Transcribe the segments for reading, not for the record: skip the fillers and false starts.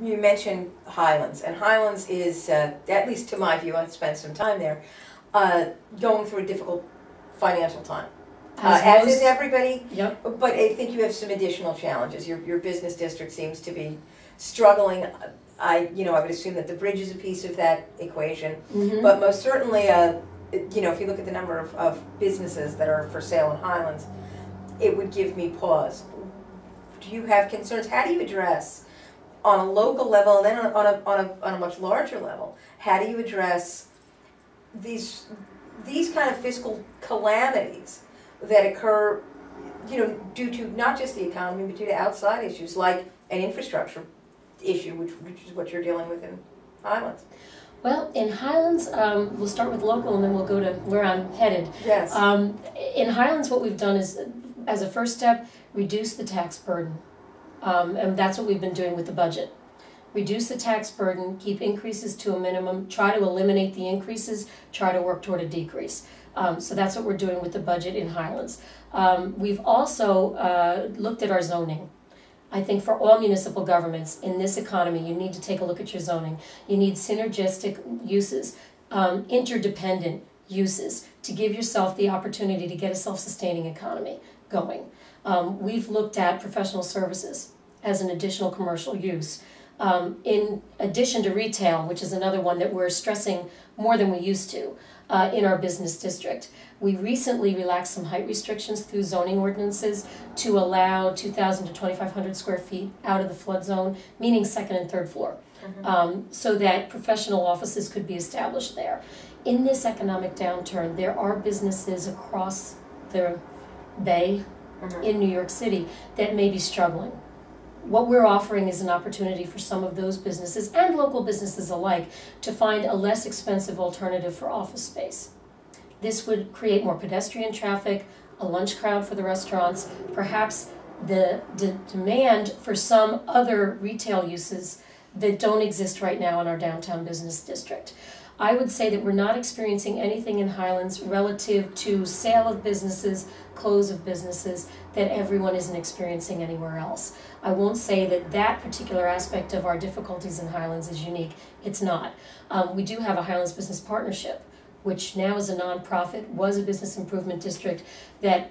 You mentioned Highlands, and Highlands is, at least to my view, I've spent some time there, going through a difficult financial time. As is everybody, Yep. But I think you have some additional challenges. Your business district seems to be struggling. I would assume that the bridge is a piece of that equation, but most certainly, if you look at the number of businesses that are for sale in Highlands, it would give me pause. Do you have concerns? How do you address, on a local level and then on a much larger level, how do you address these kind of fiscal calamities that occur, due to not just the economy, but due to outside issues like an infrastructure issue, which is what you're dealing with in Highlands? Well, in Highlands, we'll start with local and then we'll go to where I'm headed. Yes. In Highlands, what we've done is, as a first step, reduce the tax burden. And that's what we've been doing with the budget. Reduce the tax burden, keep increases to a minimum, try to eliminate the increases, try to work toward a decrease. So that's what we're doing with the budget in Highlands. We've also looked at our zoning. I think for all municipal governments in this economy, you need to take a look at your zoning. You need synergistic uses, interdependent uses to give yourself the opportunity to get a self-sustaining economy going. We've looked at professional services as an additional commercial use. In addition to retail, which is another one that we're stressing more than we used to in our business district. We recently relaxed some height restrictions through zoning ordinances to allow 2,000 to 2,500 square feet out of the flood zone, meaning second and third floor, so that professional offices could be established there. In this economic downturn, there are businesses across the bay in New York City that may be struggling. What we're offering is an opportunity for some of those businesses and local businesses alike to find a less expensive alternative for office space. This would create more pedestrian traffic, a lunch crowd for the restaurants, perhaps the demand for some other retail uses that don't exist right now in our downtown business district. I would say that we're not experiencing anything in Highlands relative to sale of businesses, close of businesses, that everyone isn't experiencing anywhere else. I won't say that that particular aspect of our difficulties in Highlands is unique. It's not. We do have a Highlands Business Partnership, which now is a nonprofit, was a business improvement district that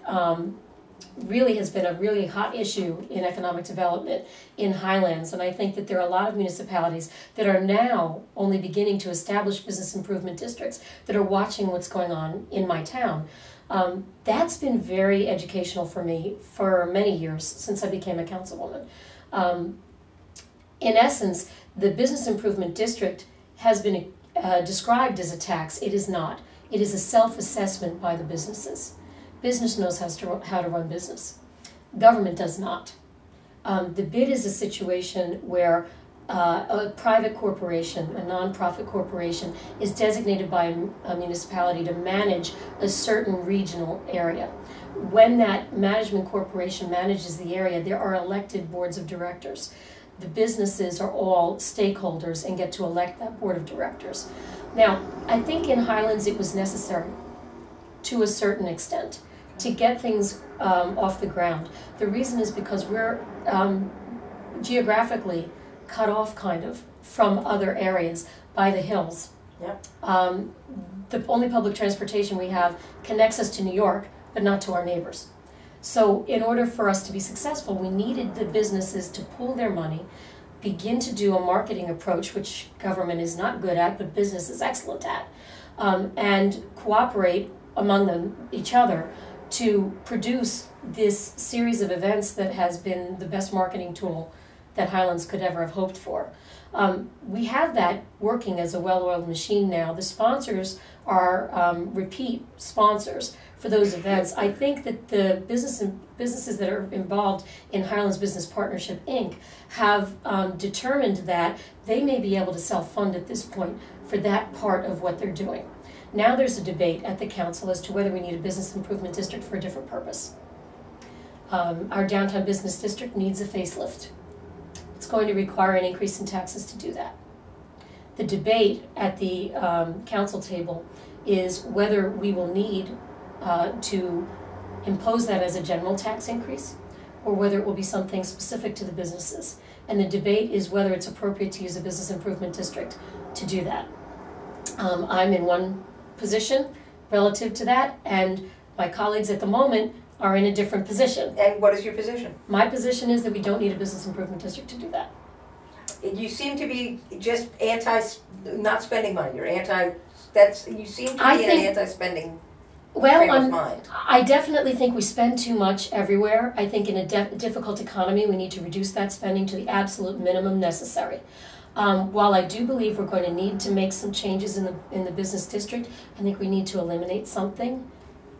really has been a really hot issue in economic development in Highlands. And I think that there are a lot of municipalities that are now only beginning to establish business improvement districts that are watching what's going on in my town. That's been very educational for me for many years since I became a councilwoman. In essence, the business improvement district has been described as a tax. It is not. It is a self-assessment by the businesses. Business knows how to run business. Government does not. The bid is a situation where a private corporation, a nonprofit corporation, is designated by a municipality to manage a certain regional area. When that management corporation manages the area, there are elected boards of directors. The businesses are all stakeholders and get to elect that board of directors. Now, I think in Highlands it was necessary to a certain extent to get things off the ground. The reason is because we're geographically cut off kind of from other areas by the hills. Yep. The only public transportation we have connects us to New York, but not to our neighbors. So in order for us to be successful, we needed the businesses to pool their money, begin to do a marketing approach, which government is not good at, but business is excellent at, and cooperate among each other to produce this series of events that has been the best marketing tool that Highlands could ever have hoped for. We have that working as a well-oiled machine now. The sponsors are repeat sponsors for those events. I think that the businesses that are involved in Highlands Business Partnership, Inc. have determined that they may be able to self-fund at this point for that part of what they're doing. Now there's a debate at the council as to whether we need a business improvement district for a different purpose. Our downtown business district needs a facelift. It's going to require an increase in taxes to do that. The debate at the council table is whether we will need to impose that as a general tax increase or whether it will be something specific to the businesses. and the debate is whether it's appropriate to use a business improvement district to do that. I'm in one position relative to that, and my colleagues at the moment are in a different position. And what is your position? My position is that we don't need a business improvement district to do that. You seem to be just not spending money. You're you seem to be in an anti-spending frame of mind. I definitely think we spend too much everywhere. I think in a difficult economy, we need to reduce that spending to the absolute minimum necessary. While I do believe we're going to need to make some changes in the business district, I think we need to eliminate something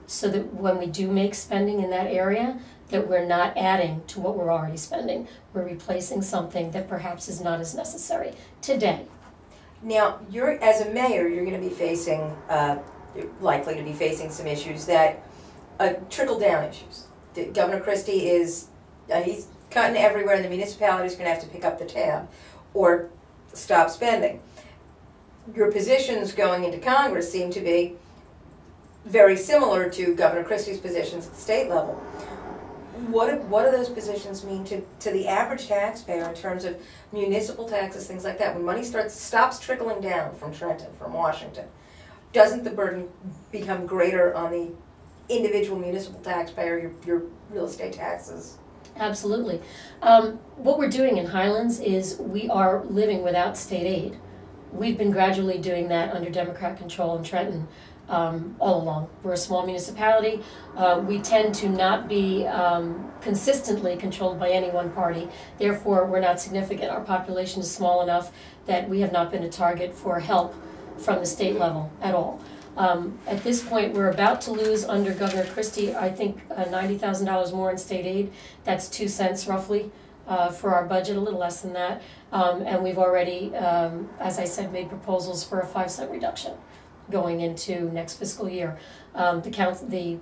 so that when we do make spending in that area, that we're not adding to what we're already spending. We're replacing something that perhaps is not as necessary today. Now, as a mayor, you're going to be facing, likely to be facing some issues that trickle-down issues. Governor Christie he's cutting everywhere, and the municipality's going to have to pick up the tab or stop spending. Your positions going into Congress seem to be very similar to Governor Christie's positions at the state level. What do those positions mean to the average taxpayer in terms of municipal taxes, things like that? When money stops trickling down from Trenton, from Washington, doesn't the burden become greater on the individual municipal taxpayer, your real estate taxes? Absolutely. What we're doing in Highlands is we are living without state aid. We've been gradually doing that under Democrat control in Trenton all along. We're a small municipality. We tend to not be consistently controlled by any one party. Therefore, we're not significant. Our population is small enough that we have not been a target for help from the state level at all. At this point, we're about to lose under Governor Christie, I think, $90,000 more in state aid. That's 2 cents roughly for our budget, a little less than that. And we've already, as I said, made proposals for a 5-cent reduction going into next fiscal year. The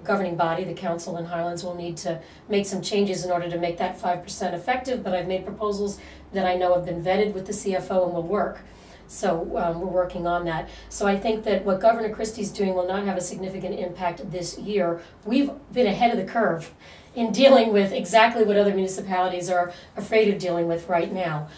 governing body, the council in Highlands, will need to make some changes in order to make that 5% effective, but I've made proposals that I know have been vetted with the CFO and will work. So we're working on that. So I think that what Governor Christie's doing will not have a significant impact this year. We've been ahead of the curve in dealing with exactly what other municipalities are afraid of dealing with right now.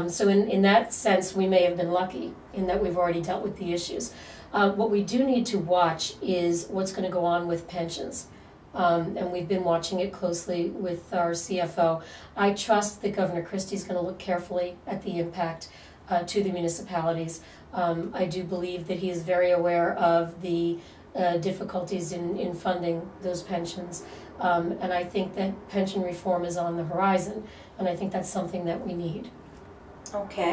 So in that sense, we may have been lucky in that we've already dealt with the issues. What we do need to watch is what's going to go on with pensions. And we've been watching it closely with our CFO. I trust that Governor Christie's going to look carefully at the impact to the municipalities. I do believe that he is very aware of the difficulties in funding those pensions. And I think that pension reform is on the horizon, and I think that's something that we need. Okay.